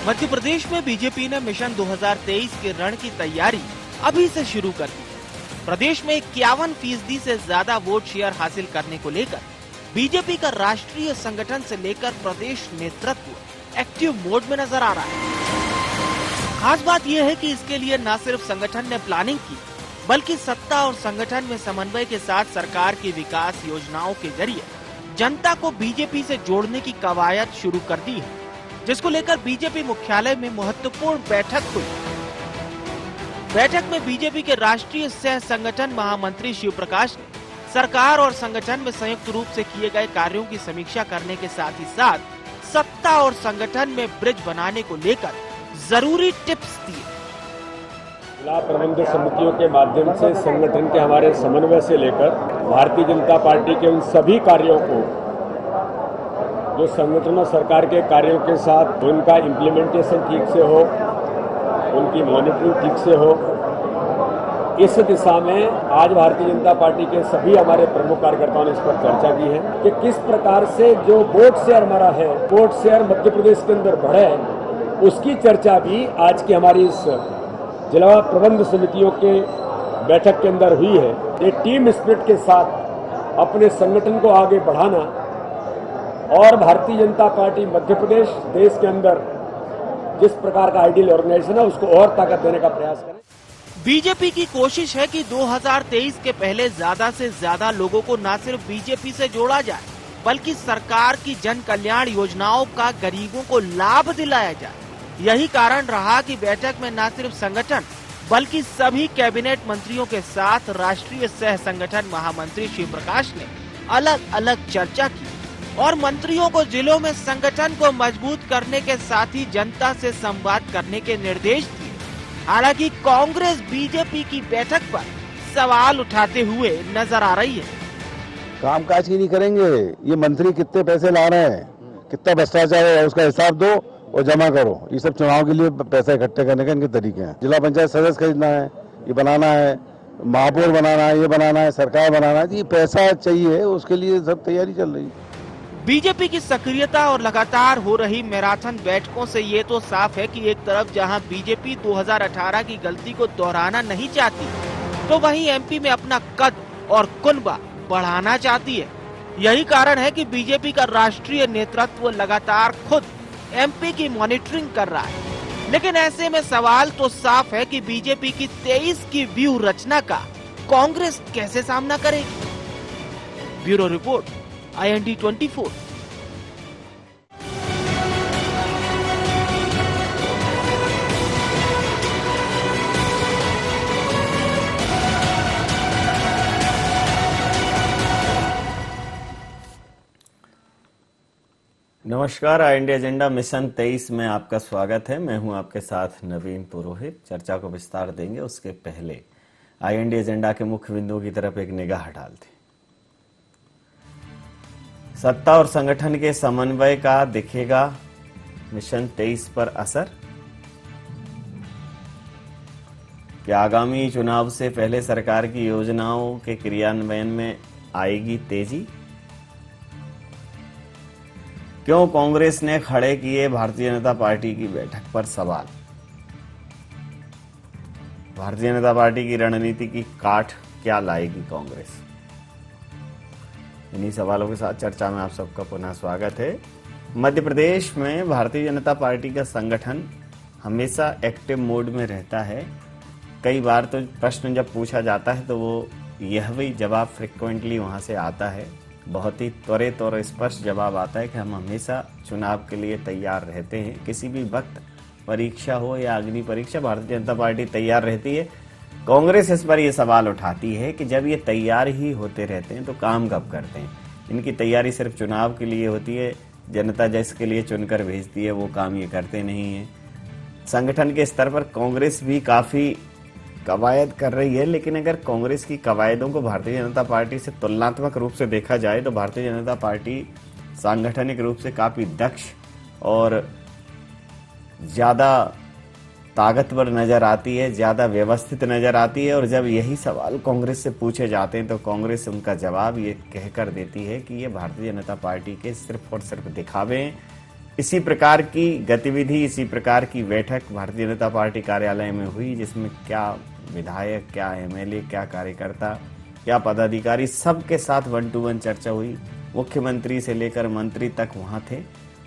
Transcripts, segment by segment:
मध्य प्रदेश में बीजेपी ने मिशन 2023 के रण की तैयारी अभी से शुरू कर दी। प्रदेश में 51% से ज्यादा वोट शेयर हासिल करने को लेकर बीजेपी का राष्ट्रीय संगठन से लेकर प्रदेश नेतृत्व एक्टिव मोड में नजर आ रहा है। खास बात यह है कि इसके लिए न सिर्फ संगठन ने प्लानिंग की, बल्कि सत्ता और संगठन में समन्वय के साथ सरकार की विकास योजनाओं के जरिए जनता को बीजेपी से जोड़ने की कवायद शुरू कर दी है, जिसको लेकर बीजेपी मुख्यालय में महत्वपूर्ण बैठक हुई। बैठक में बीजेपी के राष्ट्रीय सह संगठन महामंत्री शिव प्रकाश ने सरकार और संगठन में संयुक्त रूप से किए गए कार्यों की समीक्षा करने के साथ ही साथ सत्ता और संगठन में ब्रिज बनाने को लेकर जरूरी टिप्स दिए। जिला प्रबंधक समितियों के माध्यम से संगठन के हमारे समन्वय से लेकर भारतीय जनता पार्टी के उन सभी कार्यों को जो संगठन और सरकार के कार्यों के साथ उनका इम्प्लीमेंटेशन ठीक से हो, उनकी मॉनिटरिंग ठीक से हो, इस दिशा में आज भारतीय जनता पार्टी के सभी हमारे प्रमुख कार्यकर्ताओं ने इस पर चर्चा की है कि किस प्रकार से जो वोट शेयर हमारा है, वोट शेयर मध्य प्रदेश के अंदर बढ़े, उसकी चर्चा भी आज की हमारी इस जिला प्रबंध समितियों के बैठक के अंदर हुई है। ये टीम स्पिरिट के साथ अपने संगठन को आगे बढ़ाना और भारतीय जनता पार्टी मध्य प्रदेश देश के अंदर जिस प्रकार का आइडियल ऑर्गेनाइजेशन है उसको और ताकत देने का प्रयास करें। बीजेपी की कोशिश है कि 2023 के पहले ज्यादा से ज्यादा लोगों को न सिर्फ बीजेपी से जोड़ा जाए, बल्कि सरकार की जन कल्याण योजनाओं का गरीबों को लाभ दिलाया जाए। यही कारण रहा कि बैठक में न सिर्फ संगठन बल्कि सभी कैबिनेट मंत्रियों के साथ राष्ट्रीय सह संगठन महामंत्री शिव प्रकाश ने अलग अलग चर्चा की और मंत्रियों को जिलों में संगठन को मजबूत करने के साथ ही जनता से संवाद करने के निर्देश दिए। हालांकि कांग्रेस बीजेपी की बैठक पर सवाल उठाते हुए नजर आ रही है। कामकाज की नहीं करेंगे, ये मंत्री कितने पैसे ला रहे हैं, कितना भ्रष्टाचार है, उसका हिसाब दो और जमा करो। ये सब चुनाव के लिए पैसे इकट्ठे करने के इनके तरीके हैं। जिला पंचायत सदस्य खरीदना है, ये बनाना है, महापौर बनाना है, ये बनाना है, सरकार बनाना है, ये पैसा चाहिए, उसके लिए सब तैयारी चल रही है। बीजेपी की सक्रियता और लगातार हो रही मैराथन बैठकों से ये तो साफ है कि एक तरफ जहां बीजेपी 2018 की गलती को दोहराना नहीं चाहती, तो वहीं एमपी में अपना कद और कुनबा बढ़ाना चाहती है। यही कारण है कि बीजेपी का राष्ट्रीय नेतृत्व लगातार खुद एमपी की मॉनिटरिंग कर रहा है। लेकिन ऐसे में सवाल तो साफ है कि बीजेपी की 23 की व्यूह रचना का कांग्रेस कैसे सामना करेगी। Bureau report, IND 24। नमस्कार, IND एजेंडा मिशन 23 में आपका स्वागत है। मैं हूं आपके साथ नवीन पुरोहित। चर्चा को विस्तार देंगे उसके पहले IND एजेंडा के मुख्य बिंदुओं की तरफ एक निगाह डालते। सत्ता और संगठन के समन्वय का दिखेगा मिशन 23 पर असर। क्या आगामी चुनाव से पहले सरकार की योजनाओं के क्रियान्वयन में आएगी तेजी? क्यों कांग्रेस ने खड़े किए भारतीय जनता पार्टी की बैठक पर सवाल? भारतीय जनता पार्टी की रणनीति की काट क्या लाएगी कांग्रेस? इन्हीं सवालों के साथ चर्चा में आप सबका पुनः स्वागत है। मध्य प्रदेश में भारतीय जनता पार्टी का संगठन हमेशा एक्टिव मोड में रहता है। कई बार तो प्रश्न जब पूछा जाता है तो वो यह भी जवाब फ्रिक्वेंटली वहां से आता है, बहुत ही त्वरित और स्पष्ट जवाब आता है कि हम हमेशा चुनाव के लिए तैयार रहते हैं। किसी भी वक्त परीक्षा हो या अग्नि परीक्षा, भारतीय जनता पार्टी तैयार रहती है। कांग्रेस इस पर यह सवाल उठाती है कि जब ये तैयार ही होते रहते हैं तो काम कब करते हैं? इनकी तैयारी सिर्फ चुनाव के लिए होती है, जनता जिसके लिए चुनकर भेजती है वो काम ये करते नहीं है। संगठन के स्तर पर कांग्रेस भी काफी कवायद कर रही है, लेकिन अगर कांग्रेस की कवायदों को भारतीय जनता पार्टी से तुलनात्मक रूप से देखा जाए तो भारतीय जनता पार्टी सांगठनिक रूप से काफी दक्ष और ज्यादा ताकतवर नजर आती है, ज्यादा व्यवस्थित नजर आती है। और जब यही सवाल कांग्रेस से पूछे जाते हैं तो कांग्रेस उनका जवाब ये कहकर देती है कि ये भारतीय जनता पार्टी के सिर्फ और सिर्फ दिखावे हैं, इसी प्रकार की गतिविधि, इसी प्रकार की बैठक भारतीय जनता पार्टी कार्यालय में हुई, जिसमें क्या विधायक, क्या एमएलए, क्या कार्यकर्ता, क्या पदाधिकारी, सबके साथ 1 to 1 चर्चा हुई। मुख्यमंत्री से लेकर मंत्री तक वहां थे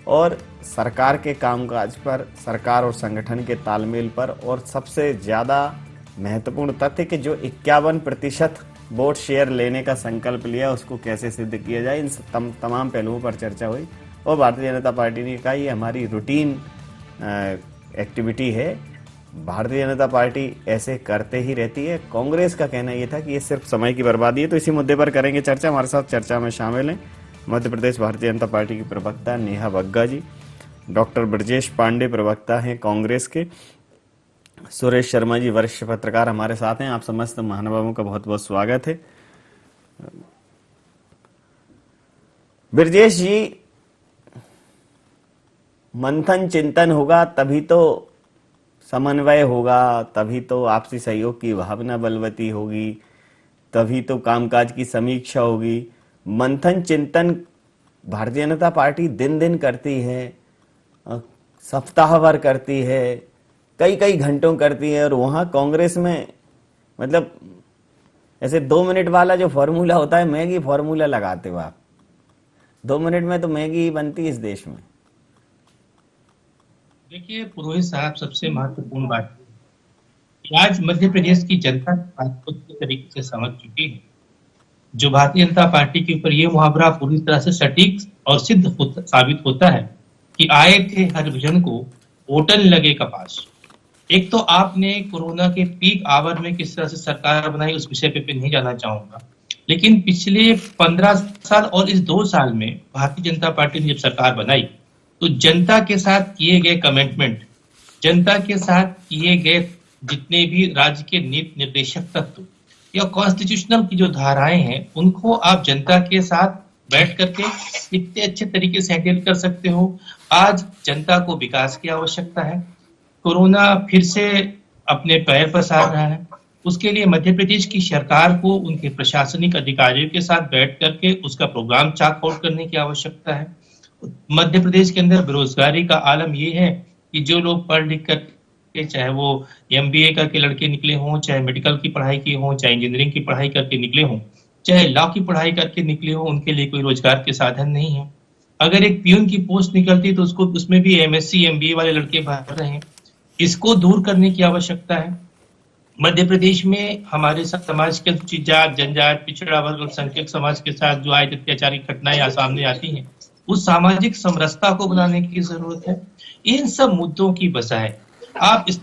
और सरकार के कामकाज पर, सरकार और संगठन के तालमेल पर, और सबसे ज्यादा महत्वपूर्ण तथ्य कि जो 51% वोट शेयर लेने का संकल्प लिया उसको कैसे सिद्ध किया जाए, इन तमाम पहलुओं पर चर्चा हुई। और भारतीय जनता पार्टी ने कहा ये हमारी रूटीन एक्टिविटी है, भारतीय जनता पार्टी ऐसे करते ही रहती है। कांग्रेस का कहना यह था कि ये सिर्फ समय की बर्बादी है। तो इसी मुद्दे पर करेंगे चर्चा। हमारे साथ चर्चा में शामिल हैं मध्य प्रदेश भारतीय जनता पार्टी की प्रवक्ता नेहा बग्गा जी, डॉक्टर ब्रजेश पांडे प्रवक्ता हैं कांग्रेस के, सुरेश शर्मा जी वरिष्ठ पत्रकार हमारे साथ हैं। आप समस्त महानुभावों का बहुत बहुत स्वागत है। ब्रजेश जी, मंथन चिंतन होगा तभी तो समन्वय होगा, तभी तो आपसी सहयोग की भावना बलवती होगी, तभी तो कामकाज की समीक्षा होगी। मंथन चिंतन भारतीय जनता पार्टी दिन दिन करती है, सप्ताह भर करती है, कई कई घंटों करती है, और वहां कांग्रेस में मतलब ऐसे 2 मिनट वाला जो फॉर्मूला होता है, मैगी फॉर्मूला लगाते हो आप। 2 मिनट में तो मैगी बनती है इस देश में। देखिए पुरोहित साहब, सबसे महत्वपूर्ण बात है आज मध्य प्रदेश की जनता बात को पूरी तरीके से समझ चुकी है। जो भारतीय जनता पार्टी के ऊपर ये मुहावरा पूरी तरह से सटीक और साबित होता है कि आए थे हरिभजन को होटल लगे कपास। एक तो आपने कोरोना के पीक आवर में किस तरह से सरकार बनाई, उस विषय पे नहीं जाना चाहूंगा, लेकिन पिछले 15 साल और इस 2 साल में भारतीय जनता पार्टी ने जब सरकार बनाई तो जनता के साथ किए गए कमिटमेंट, जनता के साथ किए गए जितने भी राज्य के नीति निर्देशक तत्व या कॉन्स्टिट्यूशनल की जो धाराएं हैं, उनको आप जनता के साथ बैठ करके इतने अच्छे तरीके से हैंडल कर सकते हो। आज जनता को विकास की आवश्यकता है। कोरोना फिर से अपने पैर पसार रहा है, उसके लिए मध्य प्रदेश की सरकार को उनके प्रशासनिक अधिकारियों के साथ बैठ करके उसका प्रोग्राम चार्ट आउट करने की आवश्यकता है। मध्य प्रदेश के अंदर बेरोजगारी का आलम ये है कि जो लोग पढ़ लिख करके, चाहे वो MBA करके लड़के निकले हों, चाहे मेडिकल की पढ़ाई की हो, चाहे इंजीनियरिंग की पढ़ाई करके निकले हों, चाहे लॉ की पढ़ाई करके निकले हो, उनके लिए कोई रोजगार के साधन नहीं है। अगर एक पियून की पोस्ट निकलती तो उसको उसमें भी MSc MBA वाले लड़के भर रहे हैं। इसको दूर करने की आवश्यकता है। मध्य प्रदेश में हमारे समाज के अनुसूचित जात, जनजात, पिछड़ा वर्ग, अल्पसंख्यक समाज के साथ जो आज अत्याचारी घटनाएं सामने आती हैं, उस सामाजिक समरसता को बनाने की जरूरत है। इन सब मुद्दों की बजाय आप इस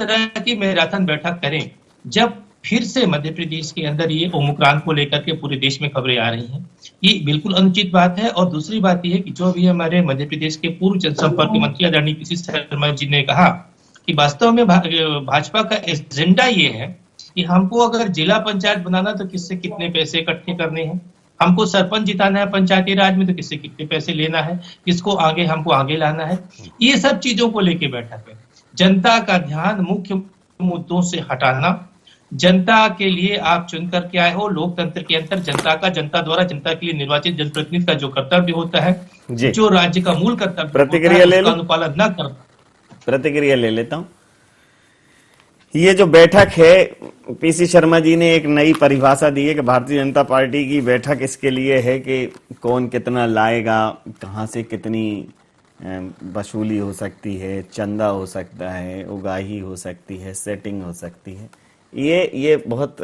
तरह की मैराथन बैठक करें जब फिर से मध्य प्रदेश के अंदर ये ओमिक्रॉन को लेकर के पूरे देश में खबरें आ रही हैं, ये बिल्कुल अनुचित बात है। और दूसरी बात ये है कि जो भी हमारे मध्य प्रदेश के पूर्व जनसंपर्क मंत्री आदरणीय पीसी शर्मा जी ने कहा कि वास्तव में भाजपा का एजेंडा ये है कि हमको अगर जिला पंचायत बनाना तो किससे कितने पैसे इकट्ठे करने हैं, हमको सरपंच जिताना है पंचायती राज में तो किससे कितने पैसे लेना है, किसको आगे हमको आगे लाना है। ये सब चीजों को लेके बैठक है। जनता का ध्यान मुख्य मुद्दों से हटाना, जनता के लिए आप चुन करके आए हो। लोकतंत्र के अंदर जनता का, जनता द्वारा जनता के लिए निर्वाचित जनप्रतिनिधि का जो कर्तव्य होता है, जो राज्य का मूल कर्तव्य प्रतिक्रिया ले लो, अनुपालन न कर। प्रतिक्रिया ले लेता हूं। ये जो बैठक है, पीसी शर्मा जी ने एक नई परिभाषा दी है कि भारतीय जनता पार्टी की बैठक इसके लिए है कि कौन कितना लाएगा, कहां से कितनी वसूली हो सकती है, चंदा हो सकता है, उगाही हो सकती है, सेटिंग हो सकती है। ये बहुत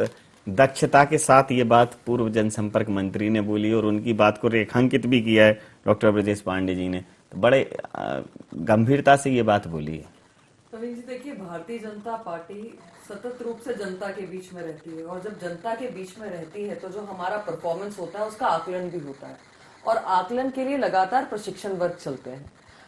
दक्षता के साथ ये बात पूर्व जनसंपर्क मंत्री ने बोली और उनकी बात को रेखांकित भी किया है डॉक्टर ब्रजेश पांडे जी ने, तो बड़े गंभीरता से ये बात बोली है। प्रवीण जी, देखिए भारतीय जनता पार्टी सतत रूप से जनता के बीच में रहती है, और जब जनता के बीच में रहती है तो जो हमारा परफॉर्मेंस होता है उसका आकलन भी होता है, और आकलन के लिए लगातार प्रशिक्षण वर्ग चलते हैं।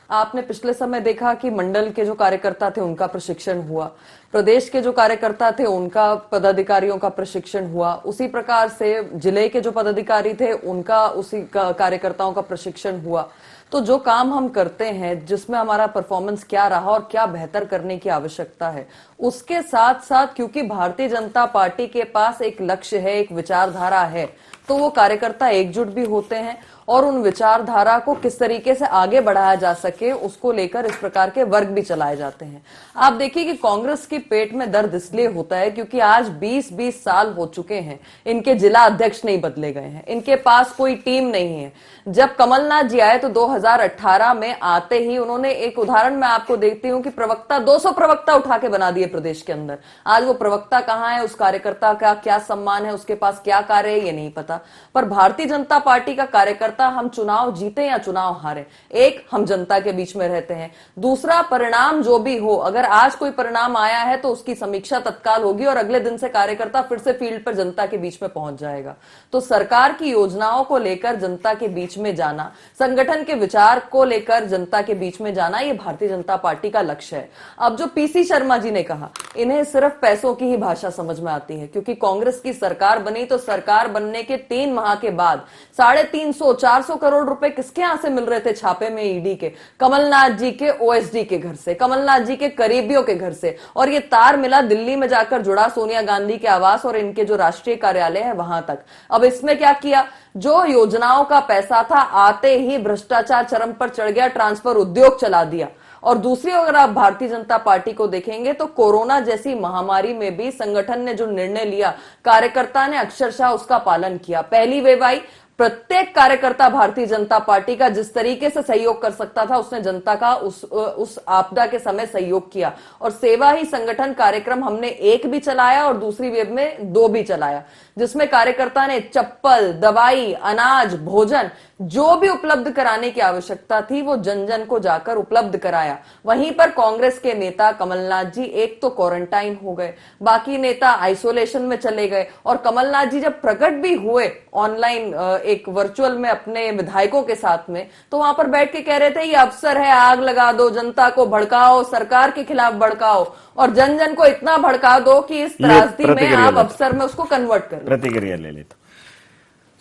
आपने पिछले समय देखा कि मंडल के जो कार्यकर्ता थे उनका प्रशिक्षण हुआ, प्रदेश के जो कार्यकर्ता थे उनका, पदाधिकारियों का प्रशिक्षण हुआ, उसी प्रकार से जिले के जो पदाधिकारी थे उनका, उसी कार्यकर्ताओं का प्रशिक्षण हुआ। तो जो काम हम करते हैं, जिसमें हमारा परफॉर्मेंस क्या रहा और क्या बेहतर करने की आवश्यकता है, उसके साथ साथ क्योंकि भारतीय जनता पार्टी के पास एक लक्ष्य है, एक विचारधारा है, तो वो कार्यकर्ता एकजुट भी होते हैं और उन विचारधारा को किस तरीके से आगे बढ़ाया जा सके उसको लेकर इस प्रकार के वर्क भी चलाए जाते हैं। आप देखिए कि कांग्रेस के पेट में दर्द इसलिए होता है क्योंकि आज 20-20 साल हो चुके हैं, इनके जिला अध्यक्ष नहीं बदले गए हैं, इनके पास कोई टीम नहीं है। जब कमलनाथ जी आए तो 2018 में आते ही उन्होंने एक उदाहरण मैं आपको देती हूं कि प्रवक्ता 200 प्रवक्ता उठा के बना दिए प्रदेश के अंदर। आज वो प्रवक्ता कहां है, उस कार्यकर्ता का क्या सम्मान है, उसके पास क्या कार्य है, ये नहीं पता। पर भारतीय जनता पार्टी का कार्यकर्ता, हम चुनाव जीते या चुनाव हारे, एक हम जनता के बीच में रहते हैं, दूसरा परिणाम जो भी हो, अगर आज कोई परिणाम आया है तो उसकी समीक्षा तत्काल होगी और अगले दिन से कार्यकर्ता फिर से फील्ड पर जनता के बीच में पहुंच जाएगा। तो सरकार की योजनाओं को लेकर जनता के बीच में जाना, संगठन के विचार को लेकर जनता के बीच में जाना, ये भारतीय जनता पार्टी का लक्ष्य है। अब जो पीसी शर्मा जी ने कहा, इन्हें सिर्फ पैसों की ही भाषा समझ में आती है, क्योंकि कांग्रेस की सरकार बनी तो सरकार बनने के 3 माह के बाद 350-400 करोड़ रुपए किसके यहां से मिल रहे थे छापे में ईडी के? कमलनाथ जी के ओएसडी के घर से, कमलनाथ जी के करीबियों के घर से, और ये तार मिला दिल्ली में जाकर जुड़ा सोनिया गांधी के आवास और इनके जो राष्ट्रीय कार्यालय है वहां तक। अब इसमें क्या किया, जो योजनाओं का पैसा था आते ही भ्रष्टाचार चरम पर चढ़ गया, ट्रांसफर उद्योग चला दिया। और दूसरी अगर आप भारतीय जनता पार्टी को देखेंगे तो कोरोना जैसी महामारी में भी संगठन ने जो निर्णय लिया, कार्यकर्ता ने अक्षरशः उसका पालन किया। पहली वेव आई, प्रत्येक कार्यकर्ता भारतीय जनता पार्टी का जिस तरीके से सहयोग कर सकता था उसने जनता का उस आपदा के समय सहयोग किया। और सेवा ही संगठन कार्यक्रम हमने 1 भी चलाया और दूसरी वेव में 2 भी चलाया, जिसमें कार्यकर्ता ने चप्पल, दवाई, अनाज, भोजन जो भी उपलब्ध कराने की आवश्यकता थी वो जन जन को जाकर उपलब्ध कराया। वहीं पर कांग्रेस के नेता कमलनाथ जी एक तो क्वारंटाइन हो गए, बाकी नेता आइसोलेशन में चले गए, और कमलनाथ जी जब प्रकट भी हुए ऑनलाइन एक वर्चुअल में अपने विधायकों के साथ में, तो वहां पर बैठ के कह रहे थे ये अवसर है, आग लगा दो, जनता को भड़काओ, सरकार के खिलाफ भड़काओ और जन जन को इतना भड़का दो कि इस त्रासदी में आप अवसर में उसको कन्वर्ट कर। प्रतिक्रिया ले लेता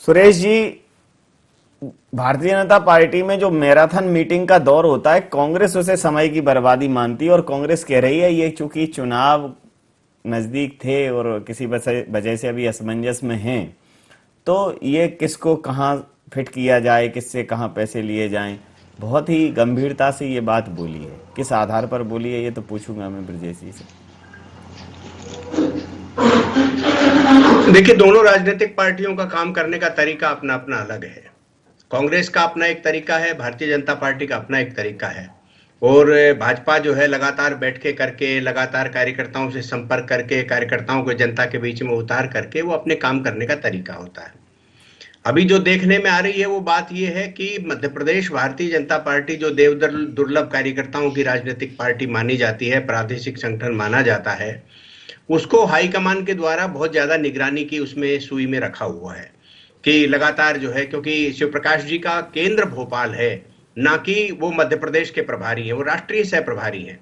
सुरेश जी, भारतीय जनता पार्टी में जो मैराथन मीटिंग का दौर होता है, कांग्रेस उसे समय की बर्बादी मानती है और कांग्रेस कह रही है ये चूंकि चुनाव नजदीक थे और किसी वजह से अभी असमंजस में हैं, तो ये किसको कहां फिट किया जाए, किससे कहां पैसे लिए जाएं। बहुत ही गंभीरता से ये बात बोली है, किस आधार पर बोली है ये तो पूछूंगा मैं ब्रजेश जी से। देखिए, दोनों राजनीतिक पार्टियों का काम करने का तरीका अपना अपना अलग है। कांग्रेस का अपना एक तरीका है, भारतीय जनता पार्टी का अपना एक तरीका है, और भाजपा जो है लगातार बैठ के करके, लगातार कार्यकर्ताओं से संपर्क करके, कार्यकर्ताओं को जनता के बीच में उतार करके वो अपने काम करने का तरीका होता है। अभी जो देखने में आ रही है वो बात ये है कि मध्य प्रदेश भारतीय जनता पार्टी जो दुर्लभ कार्यकर्ताओं की राजनीतिक पार्टी मानी जाती है, प्रादेशिक संगठन माना जाता है, उसको हाईकमान के द्वारा बहुत ज्यादा निगरानी की उसमें सुई में रखा हुआ है कि लगातार जो है, क्योंकि शिव प्रकाश जी का केंद्र भोपाल है, ना कि वो मध्य प्रदेश के प्रभारी हैं, वो राष्ट्रीय सह प्रभारी हैं,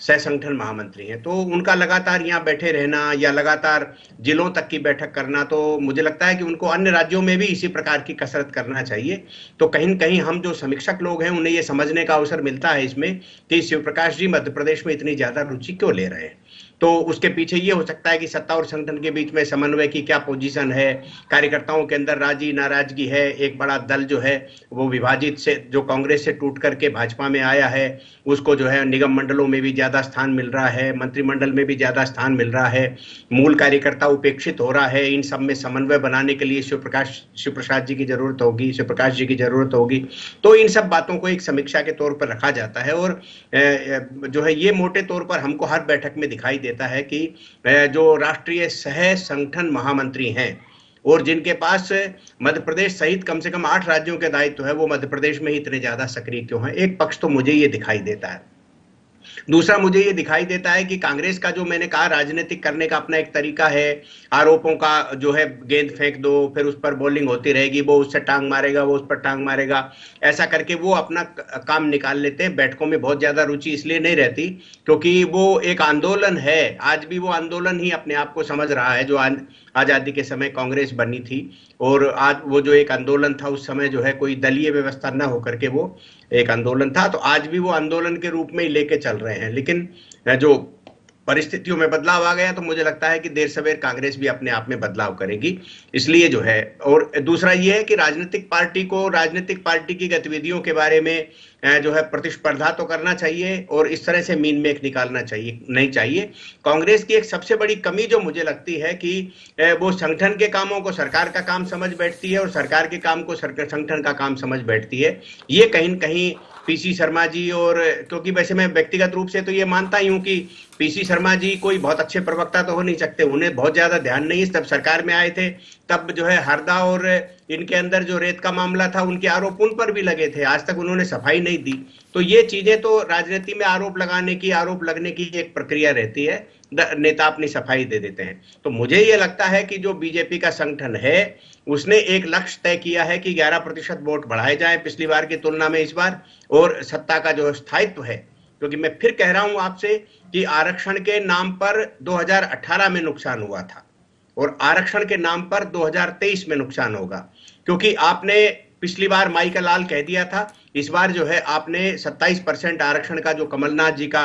सह संगठन महामंत्री हैं, तो उनका लगातार यहाँ बैठे रहना या लगातार जिलों तक की बैठक करना, तो मुझे लगता है कि उनको अन्य राज्यों में भी इसी प्रकार की कसरत करना चाहिए। तो कहीं न कहीं हम जो समीक्षक लोग हैं उन्हें ये समझने का अवसर मिलता है इसमें कि शिव प्रकाश जी मध्य प्रदेश में इतनी ज्यादा रुचि क्यों ले रहे हैं। तो उसके पीछे ये हो सकता है कि सत्ता और संगठन के बीच में समन्वय की क्या पोजीशन है, कार्यकर्ताओं के अंदर राजी नाराजगी है, एक बड़ा दल जो है वो विभाजित से, जो कांग्रेस से टूट करके भाजपा में आया है, उसको जो है निगम मंडलों में भी ज्यादा स्थान मिल रहा है, मंत्रिमंडल में भी ज्यादा स्थान मिल रहा है, मूल कार्यकर्ता उपेक्षित हो रहा है। इन सब में समन्वय बनाने के लिए शिव प्रसाद जी की जरूरत होगी, शिव प्रकाश जी की जरूरत होगी। तो इन सब बातों को एक समीक्षा के तौर पर रखा जाता है और जो है ये मोटे तौर पर हमको हर बैठक में दिखाई देता है कि जो राष्ट्रीय सह संगठन महामंत्री हैं और जिनके पास मध्य प्रदेश सहित कम से कम 8 राज्यों के दायित्व है, वो मध्य प्रदेश में ही इतने ज्यादा सक्रिय क्यों हैं। एक पक्ष तो मुझे ये दिखाई देता है। दूसरा मुझे ये दिखाई देता है कि कांग्रेस का जो मैंने कहा राजनीतिक करने का अपना एक तरीका है, आरोपों का जो है गेंद फेंक दो, फिर उस पर बॉलिंग होती रहेगी, वो उससे टांग मारेगा, वो उस पर टांग मारेगा, ऐसा करके वो अपना काम निकाल लेते हैं। बैठकों में बहुत ज्यादा रुचि इसलिए नहीं रहती क्योंकि वो एक आंदोलन है, आज भी वो आंदोलन ही अपने आप को समझ रहा है। जो आजादी के समय कांग्रेस बनी थी और आज वो जो एक आंदोलन था उस समय जो है कोई दलीय व्यवस्था न होकर के वो एक आंदोलन था, तो आज भी वो आंदोलन के रूप में ही लेके चल रहे हैं। लेकिन जो परिस्थितियों में बदलाव आ गया, तो मुझे लगता है कि देर सवेर कांग्रेस भी अपने आप में बदलाव करेगी। इसलिए जो है, और दूसरा ये है कि राजनीतिक पार्टी की गतिविधियों के बारे में जो है प्रतिस्पर्धा तो करना चाहिए, और इस तरह से मीन मेख निकालना चाहिए नहीं चाहिए। कांग्रेस की एक सबसे बड़ी कमी जो मुझे लगती है कि वो संगठन के कामों को सरकार का काम समझ बैठती है, और सरकार के काम को संगठन का काम समझ बैठती है। ये कहीं न कहीं पीसी शर्मा जी, और क्योंकि वैसे मैं व्यक्तिगत रूप से तो ये मानता ही हूं कि पीसी शर्मा जी कोई बहुत अच्छे प्रवक्ता तो हो नहीं सकते, उन्हें बहुत ज्यादा ध्यान नहीं है। तब सरकार में आए थे, तब जो है हरदा और इनके अंदर जो रेत का मामला था, उनके आरोप उन पर भी लगे थे, आज तक उन्होंने सफाई नहीं दी। तो ये चीजें तो राजनीति में आरोप लगने की एक प्रक्रिया रहती है, नेता अपनी सफाई दे देते हैं। तो मुझे ये लगता है कि जो बीजेपी का संगठन है, उसने एक लक्ष्य तय किया है कि 11% वोट बढ़ाए जाएं पिछली बार की तुलना में इस बार, और सत्ता का जो स्थायित्व है, क्योंकि मैं फिर कह रहा हूं आपसे कि आरक्षण के नाम पर 2018 में नुकसान हुआ था, और आरक्षण के नाम पर 2023 में नुकसान होगा, क्योंकि आपने पिछली बार माई का लाल कह दिया था। इस बार जो है आपने 27% आरक्षण का जो कमलनाथ जी का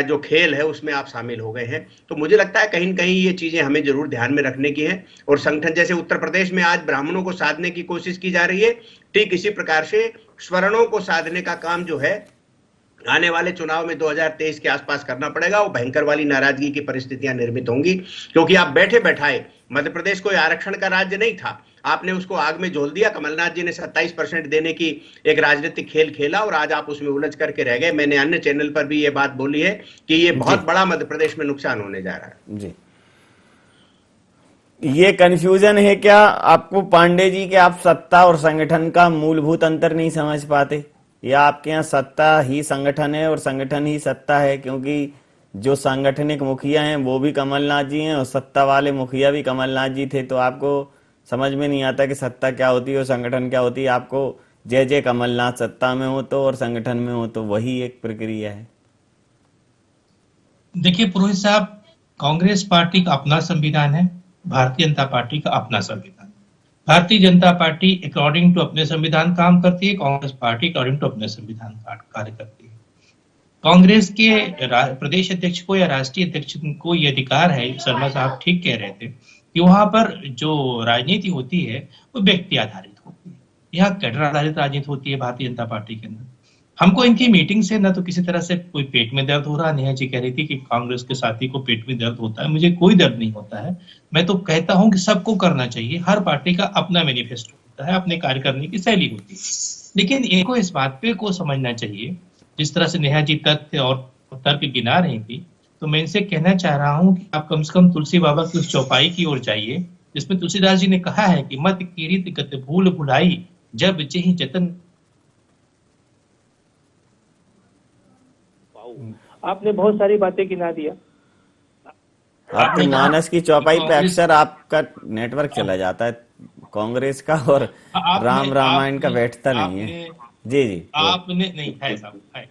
जो खेल है, उसमें आप शामिल हो गए हैं। तो मुझे लगता है कहीं न कहीं ये चीजें हमें जरूर ध्यान में रखने की है। और संगठन जैसे उत्तर प्रदेश में आज ब्राह्मणों को साधने की कोशिश की जा रही है, ठीक इसी प्रकार से स्वर्णों को साधने का काम जो है आने वाले चुनाव में 2023 के आसपास करना पड़ेगा। वो भयंकर वाली नाराजगी की परिस्थितियां निर्मित होंगी, क्योंकि आप बैठे बैठाए, मध्य प्रदेश कोई आरक्षण का राज्य नहीं था, आपने उसको आग में झोल दिया। कमलनाथ जी ने 27% देने की एक राजनीतिक खेल खेला, और आज आप उसमें उलझ करके रह गए। मैंने अन्य चैनल पर भी ये बात बोली है कि ये बहुत बड़ा मध्य प्रदेश में नुकसान होने जा रहा है। जी, ये कंफ्यूजन है क्या आपको पांडे जी, कि आप सत्ता और संगठन का मूलभूत अंतर नहीं समझ पाते, या आपके यहाँ सत्ता ही संगठन है और संगठन ही सत्ता है? क्योंकि जो सांगठनिक मुखिया हैं वो भी कमलनाथ जी हैं, और सत्ता वाले मुखिया भी कमलनाथ जी थे। तो आपको समझ में नहीं आता कि सत्ता क्या होती है और संगठन क्या होती है। आपको जय जय कमलनाथ, सत्ता में हो तो और संगठन में हो तो वही एक प्रक्रिया है। देखिए पुरोहित साहब, कांग्रेस पार्टी का अपना संविधान है, भारतीय जनता पार्टी का अपना संविधान। Bharatiya Janata party according to अपने संविधान काम करती है, कांग्रेस पार्टी अकॉर्डिंग टू अपने संविधान कार्य करती है। कांग्रेस के प्रदेश अध्यक्ष को या राष्ट्रीय अध्यक्ष को ये अधिकार है, शर्मा साहब ठीक कह रहे थे, कि वहां पर जो राजनीति होती है वो व्यक्ति आधारित होती है, यहाँ कैडर आधारित राजनीति होती है भारतीय जनता पार्टी के अंदर। हमको इनकी मीटिंग से न तो किसी तरह से कोई पेट में दर्द हो रहा। नेहा जी कह रही थी कि कांग्रेस के साथी को पेट में दर्द होता है, मुझे कोई दर्द नहीं होता है। मैं तो कहता हूं कि सबको करना चाहिए, हर पार्टी का अपना मैनिफेस्टो होता है, अपने कार्य करने की शैली होती है। लेकिन इनको इस बात पे को समझना चाहिए, जिस तरह से नेहा जी तथ्य और तर्क गिना रही थी, तो मैं इनसे कहना चाह रहा हूं कि आप कम से कम तुलसी बाबा की उस चौपाई की ओर जाइए, जिसमें तुलसीदास जी ने कहा है कि मत कीरित गत भूल भुलाई, जब जेहि जतन। आपने बहुत सारी बातें गिना दिया। आपकी मानस की चौपाई पे अक्सर आपका नेटवर्क चला जाता है कांग्रेस का, और राम रामायण का बैठता नहीं है। जी जी, आपने नहीं है साहब, है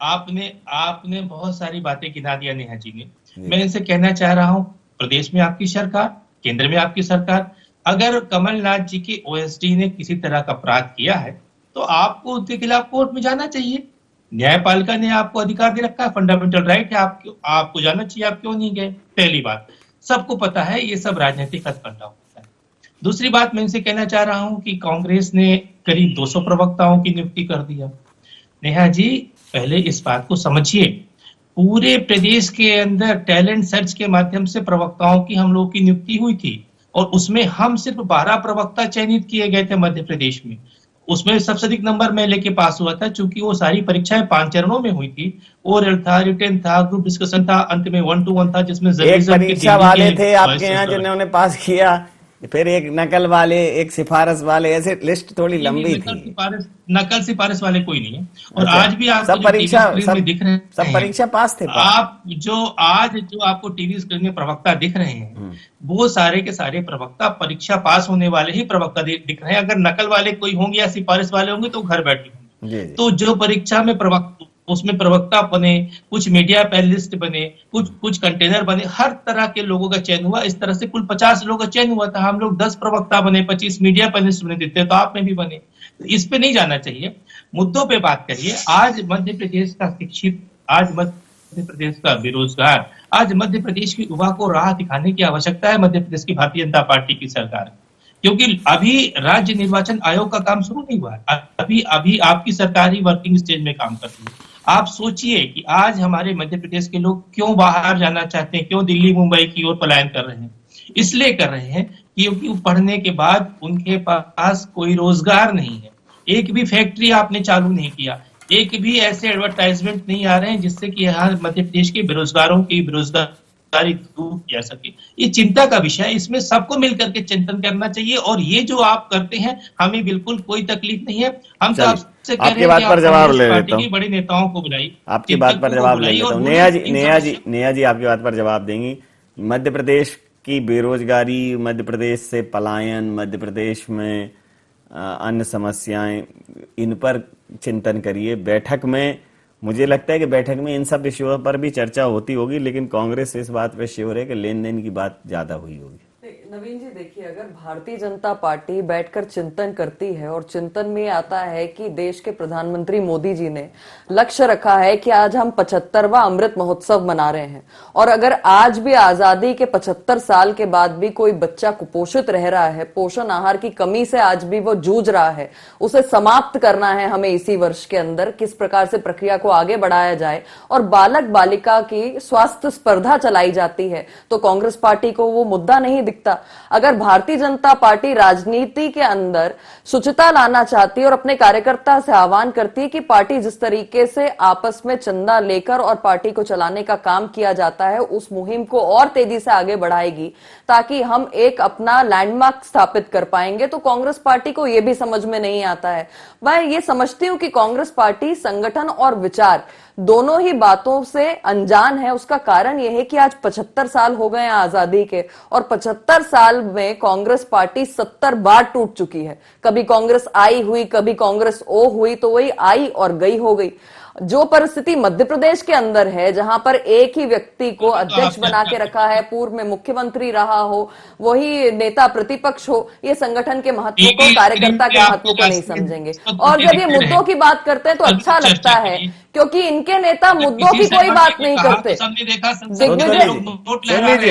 आपने बहुत सारी बातें गिना दिया नेहा जी ने। मैं इनसे कहना चाह रहा हूं, प्रदेश में आपकी सरकार, केंद्र में आपकी सरकार, अगर कमलनाथ जी की ओएसडी ने किसी तरह का अपराध किया है तो आपको उनके खिलाफ कोर्ट में जाना चाहिए। न्यायपालिका ने आपको अधिकार दे रखा है, फंडामेंटल राइट है, आपको जाना चाहिए। आप क्यों नहीं गए? पहली बात, सबको पता है ये सब राजनीतिक हथकंडा होता है। दूसरी बात, मैं इनसे कहना चाह रहा हूं कि कांग्रेस ने करीब 200 प्रवक्ताओं की नियुक्ति कर दिया। नेहा जी, पहले इस बात को समझिए, पूरे प्रदेश के अंदर टैलेंट सर्च के माध्यम से प्रवक्ताओं की हम लोग की नियुक्ति हुई थी, और उसमें हम सिर्फ 12 प्रवक्ता चयनित किए गए थे मध्य प्रदेश में। उसमें सबसे अधिक नंबर मैं लेके पास हुआ था, क्योंकि वो सारी परीक्षाएं 5 चरणों में हुई थी। ओरल था, रिटन था, ग्रुप डिस्कशन था, अंत में 1-to-1 था, जिसमें एक परीक्षा वाले थे आपके यहाँ जिन्होंने पास किया, फिर एक नकल वाले, एक सिफारिश वाले, ऐसे लिस्ट थोड़ी लंबी थी। नकल सिफारिश वाले कोई नहीं है। और अच्छा, आज भी आपको सब परीक्षा दिख रहे हैं, सब परीक्षा पास थे। आप जो आपको टीवी स्क्रीन में प्रवक्ता दिख रहे हैं, वो सारे के सारे प्रवक्ता परीक्षा पास होने वाले ही प्रवक्ता दिख रहे हैं। अगर नकल वाले कोई होंगे या सिफारिश वाले होंगे तो घर बैठे होंगे। तो जो परीक्षा में उसमें प्रवक्ता बने, कुछ मीडिया पैनलिस्ट बने, कुछ कंटेनर बने, हर तरह के लोगों का चयन हुआ। इस तरह से कुल 50 लोगों का चयन हुआ था। हम लोग 10 प्रवक्ता बने, 25 मीडिया पैनलिस्ट बने, देते तो आप में भी बने। इस पे नहीं जाना चाहिए। मुद्दों पे बात करिए। आज मध्य प्रदेश का शिक्षित, आज मध्य प्रदेश का बेरोजगार, आज मध्य प्रदेश की युवा को राह दिखाने की आवश्यकता है मध्य प्रदेश की भारतीय जनता पार्टी की सरकार, क्योंकि अभी राज्य निर्वाचन आयोग का काम शुरू नहीं हुआ है। अभी अभी आपकी सरकार ही वर्किंग स्टेज में काम कर रही है। आप सोचिए कि आज हमारे मध्य प्रदेश के लोग क्यों बाहर जाना चाहते हैं, क्यों दिल्ली मुंबई की ओर पलायन कर रहे हैं। इसलिए कर रहे हैं क्योंकि पढ़ने के बाद उनके पास कोई रोजगार नहीं है। एक भी फैक्ट्री आपने चालू नहीं किया, एक भी ऐसे एडवर्टाइजमेंट नहीं आ रहे हैं जिससे कि यहाँ मध्य प्रदेश के बेरोजगारों की बेरोजगारी दूर किया सके। ये चिंता का विषय है, इसमें सबको मिलकर के चिंतन करना चाहिए। और ये जो आप करते हैं हमें बिल्कुल कोई तकलीफ नहीं है। हम तो आपसे कह रहे हैं कि आप पार्टी के बड़े नेताओं को बुलाइए, आपकी बात पर जवाब ले लेता हूँ। नेहा जी आपकी बात पर जवाब देंगी। मध्य प्रदेश की बेरोजगारी, मध्य प्रदेश से पलायन, मध्य प्रदेश में अन्य समस्याएं, इन पर चिंतन करिए। बैठक में मुझे लगता है कि बैठक में इन सब विषयों पर भी चर्चा होती होगी, लेकिन कांग्रेस इस बात पे श्योर है कि लेन देन की बात ज्यादा हुई होगी। नवीन जी देखिए, अगर भारतीय जनता पार्टी बैठकर चिंतन करती है और चिंतन में आता है कि देश के प्रधानमंत्री मोदी जी ने लक्ष्य रखा है कि आज हम 75वां अमृत महोत्सव मना रहे हैं, और अगर आज भी आजादी के 75 साल के बाद भी कोई बच्चा कुपोषित रह रहा है, पोषण आहार की कमी से आज भी वो जूझ रहा है, उसे समाप्त करना है हमें इसी वर्ष के अंदर। किस प्रकार से प्रक्रिया को आगे बढ़ाया जाए और बालक बालिका की स्वास्थ्य स्पर्धा चलाई जाती है, तो कांग्रेस पार्टी को वो मुद्दा नहीं दिखता। अगर भारतीय जनता पार्टी राजनीति के अंदर शुचिता लाना चाहती है और अपने कार्यकर्ता से आह्वान करती है कि पार्टी जिस तरीके से आपस में चंदा लेकर और पार्टी को चलाने का काम किया जाता है, उस मुहिम को और तेजी से आगे बढ़ाएगी ताकि हम एक अपना लैंडमार्क स्थापित कर पाएंगे, तो कांग्रेस पार्टी को यह भी समझ में नहीं आता है। मैं ये समझती हूं कि कांग्रेस पार्टी संगठन और विचार दोनों ही बातों से अनजान है। उसका कारण यह है कि आज 75 साल हो गए हैं आजादी के, और 75 साल में कांग्रेस पार्टी 70 बार टूट चुकी है। कभी कांग्रेस आई हुई, कभी कांग्रेस ओ हुई, तो वही आई और गई हो गई। जो परिस्थिति मध्य प्रदेश के अंदर है, जहां पर एक ही व्यक्ति को अध्यक्ष बना के रखा है, पूर्व में मुख्यमंत्री रहा हो, वही नेता प्रतिपक्ष हो, ये संगठन के महत्व को, कार्यकर्ता के महत्व को नहीं समझेंगे। और जब ये मुद्दों की बात करते हैं तो अच्छा लगता है, क्योंकि इनके नेता मुद्दों की कोई बात नहीं करते।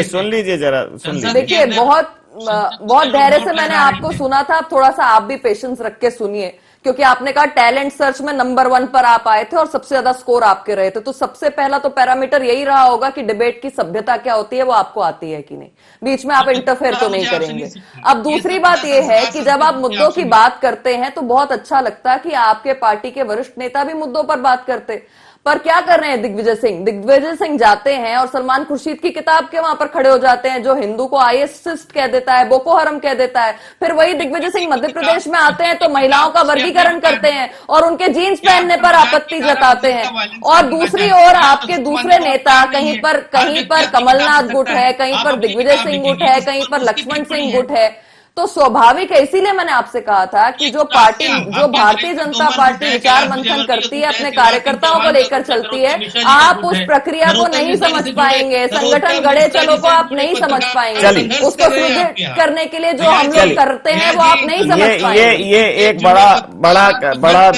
सुन लीजिए जरा, देखिए बहुत धैर्य से मैंने आपको सुना था, अब थोड़ा सा आप भी पेशेंस रख के सुनिए, क्योंकि आपने कहा टैलेंट सर्च में नंबर 1 पर आप आए थे और सबसे ज्यादा स्कोर आपके रहे थे, तो सबसे पहला तो पैरामीटर यही रहा होगा कि डिबेट की सभ्यता क्या होती है वो आपको आती है कि नहीं, बीच में आप इंटरफेयर तो नहीं करेंगे। अब दूसरी बात यह है कि जब आप मुद्दों की बात करते हैं तो बहुत अच्छा लगता है कि आपके पार्टी के वरिष्ठ नेता भी मुद्दों पर बात करते, पर क्या कर रहे हैं दिग्विजय सिंह जाते हैं और सलमान खुर्शीद की किताब के वहां पर खड़े हो जाते हैं, जो हिंदू को आईएसएस कह देता है, बोको हरम कह देता है। फिर वही दिग्विजय सिंह मध्य प्रदेश में आते हैं तो महिलाओं का वर्गीकरण करते हैं और उनके जीन्स पहनने पर आपत्ति जताते हैं। और दूसरी ओर आपके दूसरे नेता, कहीं पर कमलनाथ गुट है, कहीं पर दिग्विजय सिंह गुट है, कहीं पर लक्ष्मण सिंह गुट है। तो स्वाभाविक है, इसीलिए मैंने आपसे कहा था कि जो भारतीय जनता पार्टी विचार मंथन करती है, अपने कार्यकर्ताओं को लेकर चलती है, आप उस प्रक्रिया को नहीं समझ पाएंगे, संगठन गढ़े चलो को आप नहीं समझ पाएंगे, उसको सुदृढ़ करने के लिए जो हम लोग करते हैं वो आप नहीं समझ पाएंगे। ये एक बड़ा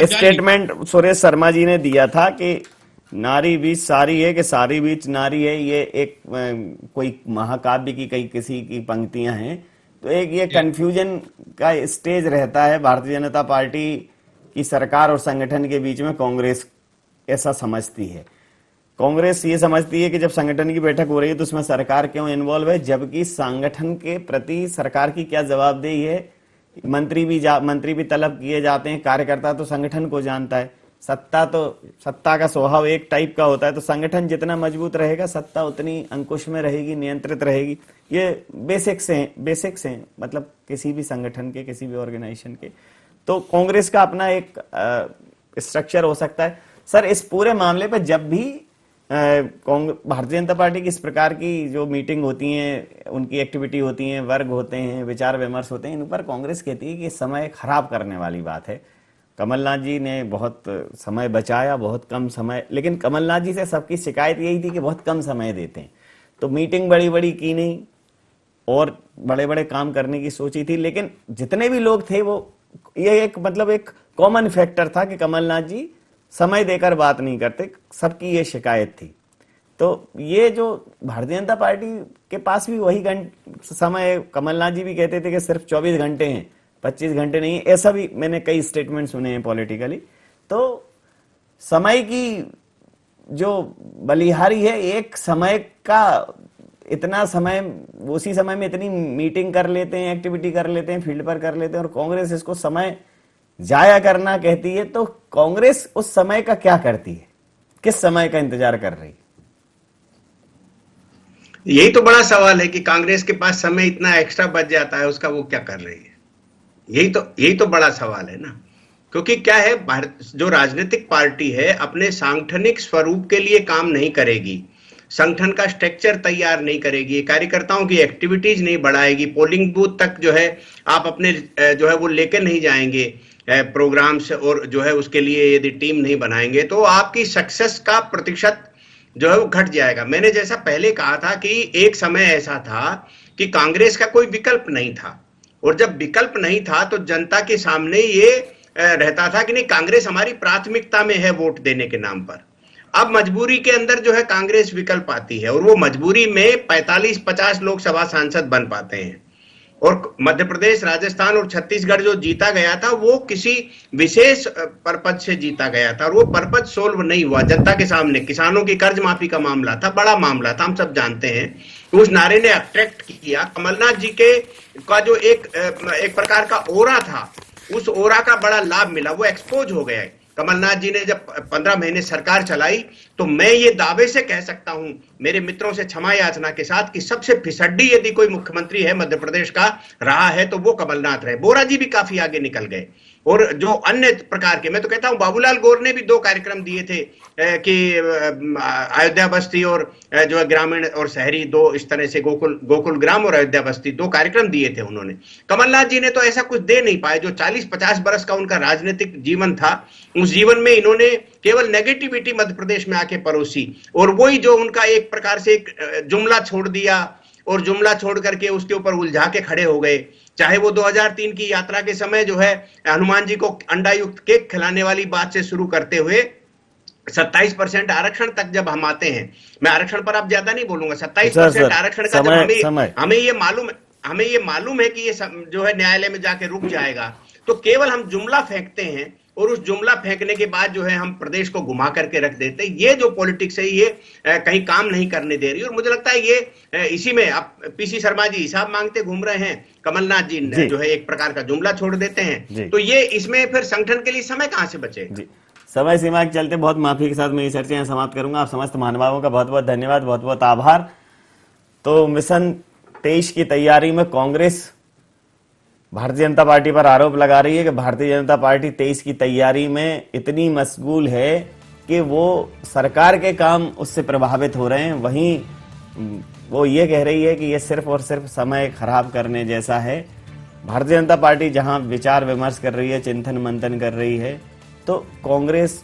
स्टेटमेंट सुरेश शर्मा जी ने दिया था कि नारी बीच सारी है कि सारी बीच नारी है। ये एक कोई महाकाव्य की कई किसी की पंक्तियां हैं, तो एक ये कंफ्यूजन का स्टेज रहता है भारतीय जनता पार्टी की सरकार और संगठन के बीच में। कांग्रेस ऐसा समझती है, कांग्रेस ये समझती है कि जब संगठन की बैठक हो रही है तो उसमें सरकार क्यों इन्वॉल्व है, जबकि संगठन के प्रति सरकार की क्या जवाबदेही है। मंत्री भी तलब किए जाते हैं, कार्यकर्ता तो संगठन को जानता है। सत्ता का स्वभाव एक टाइप का होता है, तो संगठन जितना मजबूत रहेगा सत्ता उतनी अंकुश में रहेगी, नियंत्रित रहेगी। ये बेसिक्स हैं मतलब किसी भी संगठन के, किसी भी ऑर्गेनाइजेशन के। तो कांग्रेस का अपना एक स्ट्रक्चर हो सकता है। सर, इस पूरे मामले पर जब भी भारतीय जनता पार्टी की इस प्रकार की जो मीटिंग होती है, उनकी एक्टिविटी होती है, वर्ग होते हैं, विचार विमर्श होते हैं, इन पर कांग्रेस कहती है कि समय खराब करने वाली बात है। कमलनाथ जी ने बहुत समय बचाया, बहुत कम समय, लेकिन कमलनाथ जी से सबकी शिकायत यही थी कि बहुत कम समय देते हैं। तो मीटिंग बड़ी की नहीं और बड़े काम करने की सोची थी, लेकिन जितने भी लोग थे वो ये एक कॉमन फैक्टर था कि कमलनाथ जी समय देकर बात नहीं करते, सबकी ये शिकायत थी। तो ये जो भारतीय जनता पार्टी के पास भी वही समय, कमलनाथ जी भी कहते थे कि सिर्फ 24 घंटे हैं, 25 घंटे नहीं, ऐसा भी मैंने कई स्टेटमेंट सुने हैं पॉलिटिकली। तो समय की जो बलिहारी है, एक समय का इतना समय, उसी समय में इतनी मीटिंग कर लेते हैं, एक्टिविटी कर लेते हैं, फील्ड पर कर लेते हैं, और कांग्रेस इसको समय जाया करना कहती है। तो कांग्रेस उस समय का क्या करती है, किस समय का इंतजार कर रही है? यही तो बड़ा सवाल है कि कांग्रेस के पास समय इतना एक्स्ट्रा बच जाता है, उसका वो क्या कर रही है। यही तो बड़ा सवाल है ना, क्योंकि क्या है, जो राजनीतिक पार्टी है अपने सांगठनिक स्वरूप के लिए काम नहीं करेगी, संगठन का स्ट्रक्चर तैयार नहीं करेगी, कार्यकर्ताओं की एक्टिविटीज नहीं बढ़ाएगी, पोलिंग बूथ तक जो है आप अपने जो है वो लेकर नहीं जाएंगे प्रोग्राम्स, और जो है उसके लिए यदि टीम नहीं बनाएंगे तो आपकी सक्सेस का प्रतिशत जो है वो घट जाएगा। मैंने जैसा पहले कहा था कि एक समय ऐसा था कि कांग्रेस का कोई विकल्प नहीं था, और जब विकल्प नहीं था तो जनता के सामने ये रहता था कि नहीं, कांग्रेस हमारी प्राथमिकता में है वोट देने के नाम पर। अब मजबूरी के अंदर जो है कांग्रेस विकल्प आती है, और वो मजबूरी में 45-50 लोकसभा सांसद बन पाते हैं। और मध्य प्रदेश, राजस्थान और छत्तीसगढ़ जो जीता गया था वो किसी विशेष पर्पज से जीता गया था, और वो पर्पज सोल्व नहीं हुआ जनता के सामने। किसानों की कर्ज माफी का मामला था, बड़ा मामला था, हम सब जानते हैं। उस नारे ने अट्रैक्ट किया। कमलनाथ जी के का जो एक प्रकार का ओरा था, उस ओरा का बड़ा लाभ मिला, वो एक्सपोज हो गया है। कमलनाथ जी ने जब 15 महीने सरकार चलाई तो मैं ये दावे से कह सकता हूं, मेरे मित्रों से क्षमा याचना के साथ, कि सबसे फिसड्डी यदि कोई मुख्यमंत्री है मध्य प्रदेश का रहा है तो वो कमलनाथ रहे। बोरा जी भी काफी आगे निकल गए, और जो अन्य प्रकार के, मैं तो कहता हूं बाबूलाल गौर ने भी 2 कार्यक्रम दिए थे कि अयोध्या बस्ती और जो है ग्रामीण और शहरी, 2 इस तरह से गोकुल ग्राम और अयोध्या बस्ती 2 कार्यक्रम दिए थे उन्होंने। कमलनाथ जी ने तो ऐसा कुछ दे नहीं पाए। जो 40-50 बरस का उनका राजनीतिक जीवन था, उस जीवन में इन्होंने केवल नेगेटिविटी मध्य प्रदेश में आके परोसी, और वही जो उनका एक प्रकार से एक जुमला छोड़ दिया, और जुमला छोड़ करके उसके ऊपर उलझा के खड़े हो गए। चाहे वो 2003 की यात्रा के समय जो है हनुमान जी को अंडा युक्त केक खिलाने वाली बात से शुरू करते हुए 27% आरक्षण तक जब हम आते हैं, मैं आरक्षण पर अब ज्यादा नहीं बोलूंगा, 27% आरक्षण का जब हमें ये मालूम है कि ये जो है न्यायालय में जाके रुक जाएगा, तो केवल हम जुमला फेंकते हैं, और उस जुमला फेंकने के बाद जो है हम प्रदेश को घुमा करके रख देते हैं। ये जो पॉलिटिक्स है ये कहीं काम नहीं करने दे रही, और मुझे लगता है ये इसी में अब पीसी शर्मा जी हिसाब मांगते घूम रहे हैं, कमलनाथ जी जो है एक प्रकार का जुमला छोड़ देते हैं, तो ये इसमें फिर संगठन के लिए समय कहां से बचेगा। समय सीमा के चलते बहुत माफी के साथ मैं ये चर्चा यहाँ समाप्त करूंगा। आप समस्त महानुभावों का बहुत बहुत धन्यवाद, बहुत बहुत आभार। तो मिशन 23 की तैयारी में कांग्रेस भारतीय जनता पार्टी पर आरोप लगा रही है कि भारतीय जनता पार्टी 23 की तैयारी में इतनी मशगूल है कि वो सरकार के काम उससे प्रभावित हो रहे हैं। वहीं वो ये कह रही है कि ये सिर्फ और सिर्फ समय खराब करने जैसा है। भारतीय जनता पार्टी जहां विचार विमर्श कर रही है, चिंतन मंथन कर रही है, तो कांग्रेस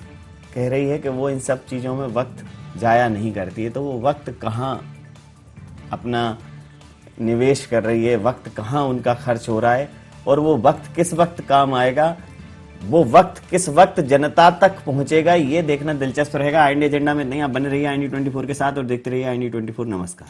कह रही है कि वो इन सब चीजों में वक्त जाया नहीं करती है। तो वो वक्त कहाँ अपना निवेश कर रही है, वक्त कहाँ उनका खर्च हो रहा है, और वो वक्त किस वक्त काम आएगा, वो वक्त किस वक्त जनता तक पहुंचेगा, ये देखना दिलचस्प रहेगा। IND एजेंडा में नहीं, आप बने रहिए IND 24 के साथ और देखते रहिए IND 24। नमस्कार।